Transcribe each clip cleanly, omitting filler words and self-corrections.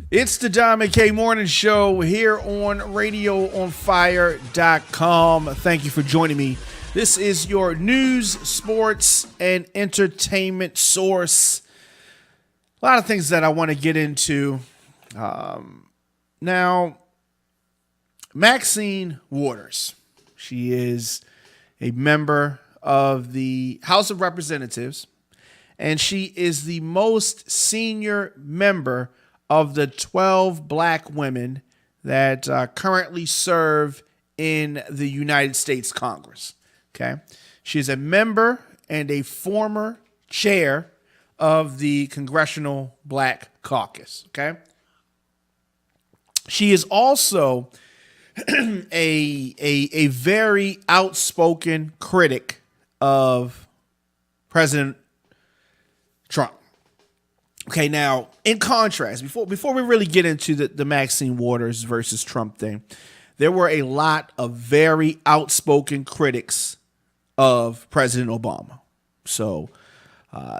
It's the Don McKay Morning Show here on RadioOnFire.com. Thank you for joining me. This is your news, sports, and entertainment source. A lot of things that I want to get into. Now, Maxine Waters. She is a member of the House of Representatives, and she is the most senior member of the 12 black women that currently serve in the United States Congress. Okay, she's a member and a former chair of the Congressional Black Caucus. Okay, she is also a very outspoken critic of President Trump. Okay, now, in contrast, before we really get into the Maxine Waters versus Trump thing, there were a lot of very outspoken critics of President Obama. So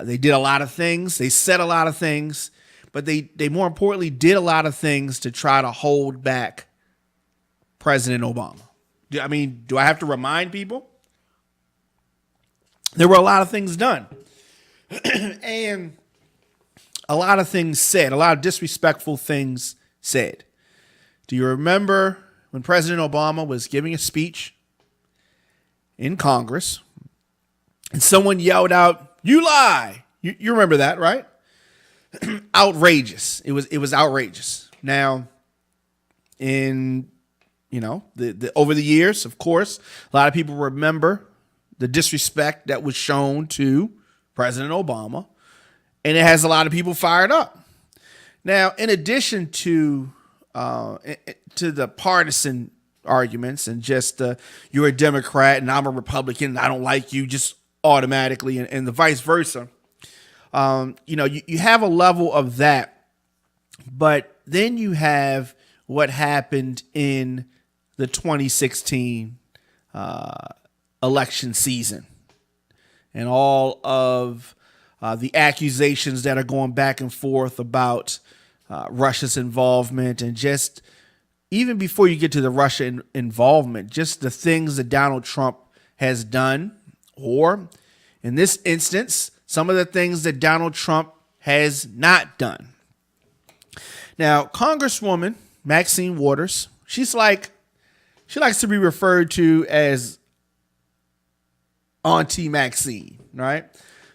they did a lot of things. They said a lot of things, but they more importantly did a lot of things to try to hold back President Obama. I mean, do I have to remind people? There were a lot of things done. And a lot of things said, a lot of disrespectful things said. Do you remember when President Obama was giving a speech in Congress and someone yelled out, "You lie"? You remember that, right? Outrageous. It was outrageous. Now, in the over the years, of course, a lot of people remember the disrespect that was shown to President Obama. And it has a lot of people fired up. Now, in addition to the partisan arguments and just you're a Democrat and I'm a Republican and I don't like you just automatically and the vice versa, you have a level of that. But then you have what happened in the 2016 election season and all of the accusations that are going back and forth about Russia's involvement, and just even before you get to the Russia involvement, just the things that Donald Trump has done, or in this instance, some of the things that Donald Trump has not done. Now, Congresswoman Maxine Waters, she likes to be referred to as Auntie Maxine, right?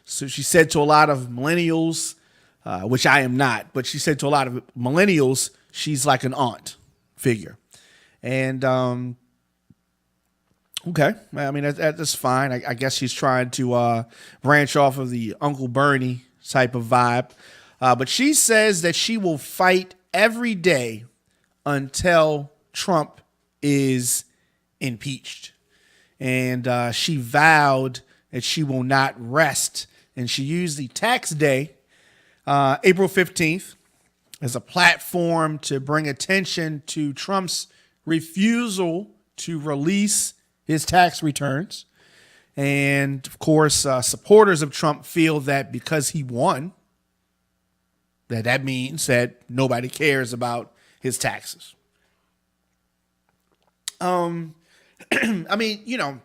So she said to a lot of millennials, which I am not, but she said to a lot of millennials, she's like an aunt figure. And, okay, I mean, that's fine. I guess she's trying to branch off of the Uncle Bernie type of vibe. But she says that she will fight every day until Trump is impeached. And she vowed that she will not rest. And she used the tax day, April 15th, as a platform to bring attention to Trump's refusal to release his tax returns. And, of course, supporters of Trump feel that because he won, that means that nobody cares about his taxes. I mean,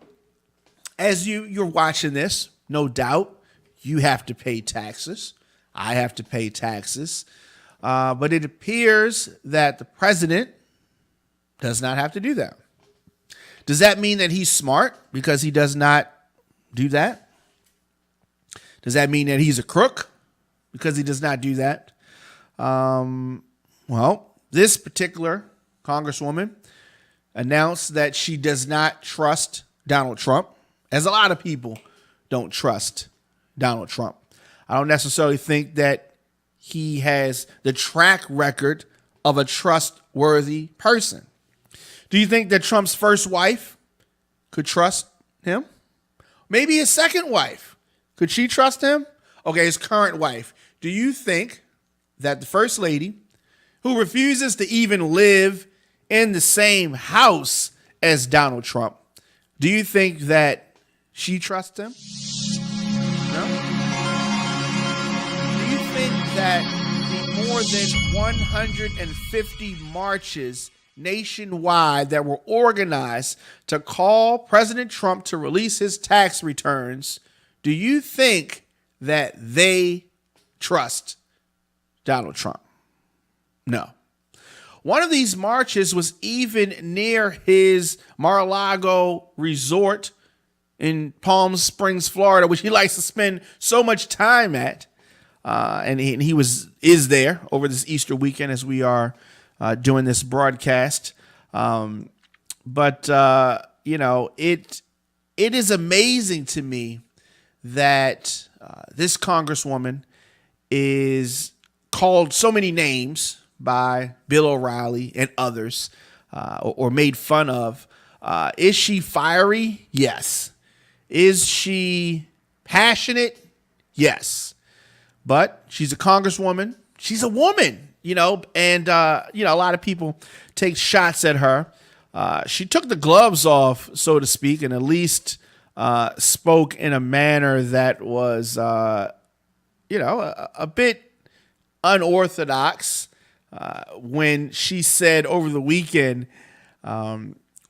as you're watching this, no doubt, you have to pay taxes. I have to pay taxes. But it appears that the president does not have to do that. Does that mean that he's smart because he does not do that? Does that mean that he's a crook because he does not do that? Well, this particular Congresswoman announced that she does not trust Donald Trump, as a lot of people don't trust Donald Trump. I don't necessarily think that he has the track record of a trustworthy person. Do you think that Trump's first wife could trust him? Maybe his second wife. Could she trust him? Okay, his current wife. Do you think that the first lady, who refuses to even live in the same house as Donald Trump, do you think that she trusts him? No? Do you think that the more more than 150 marches nationwide that were organized to call President Trump to release his tax returns, do you think that they trust Donald Trump? No. One of these marches was even near his Mar-a-Lago resort in Palm Springs, Florida, which he likes to spend so much time at. And he is there over this Easter weekend as we are doing this broadcast. But it is amazing to me that this congresswoman is called so many names by Bill O'Reilly and others, or made fun of. Is she fiery? Yes. Is she passionate? Yes. But she's a congresswoman. She's a woman, and a lot of people take shots at her. She took the gloves off, so to speak, and at least spoke in a manner that was, a bit unorthodox when she said over the weekend,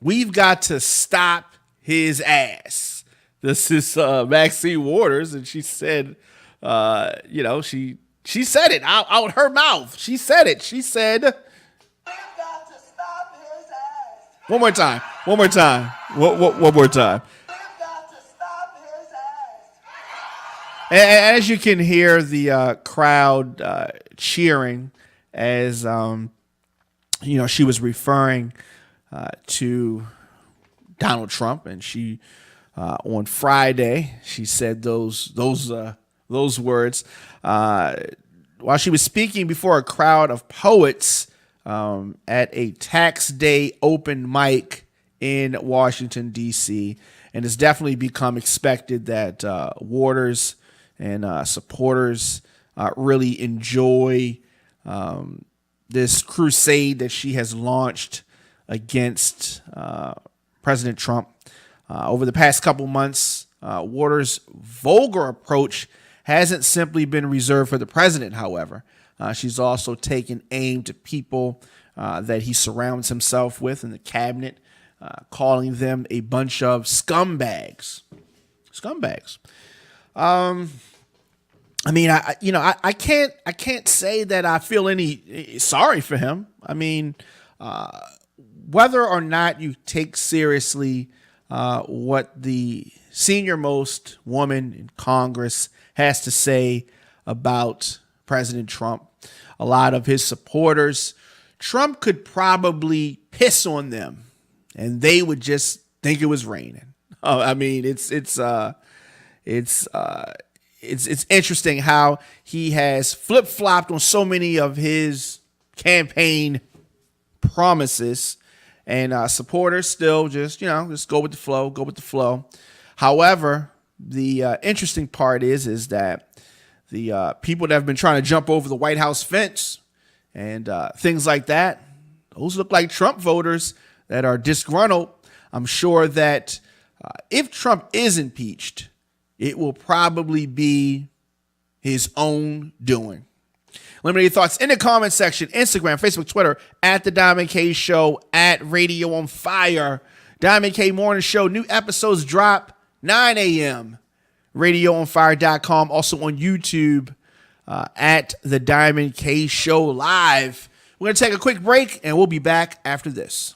we've got to stop his ass. This is Maxine Waters, and she said, she said it out her mouth. She said it. She said, we've got to stop his ass. One more time. One more time. One more time. We've got to stop his ass. And as you can hear the crowd cheering as, she was referring to Donald Trump, and she on Friday she said those words while she was speaking before a crowd of poets at a tax day open mic in Washington, D.C. And it's definitely become expected that Waters and supporters really enjoy this crusade that she has launched against President Trump. Over the past couple months, Waters' vulgar approach hasn't simply been reserved for the president, however. She's also taken aim to people that he surrounds himself with in the cabinet, calling them a bunch of scumbags. Scumbags. I can't say that I feel any sorry for him. I mean, whether or not you take seriously what the senior most woman in Congress has to say about President Trump, a lot of his supporters, Trump could probably piss on them and they would just think it was raining. It's interesting how he has flip-flopped on so many of his campaign promises, and supporters still just go with the flow. However, the interesting part is that the people that have been trying to jump over the White House fence and things like that, those look like Trump voters that are disgruntled. I'm sure that if Trump is impeached, it will probably be his own doing. Let me know your thoughts in the comment section. Instagram, Facebook, Twitter, at The Diamond K Show, at Radio on Fire. Diamond K Morning Show. New episodes drop 9 a.m. RadioOnFire.com. Also on YouTube at The Diamond K Show Live. We're going to take a quick break, and we'll be back after this.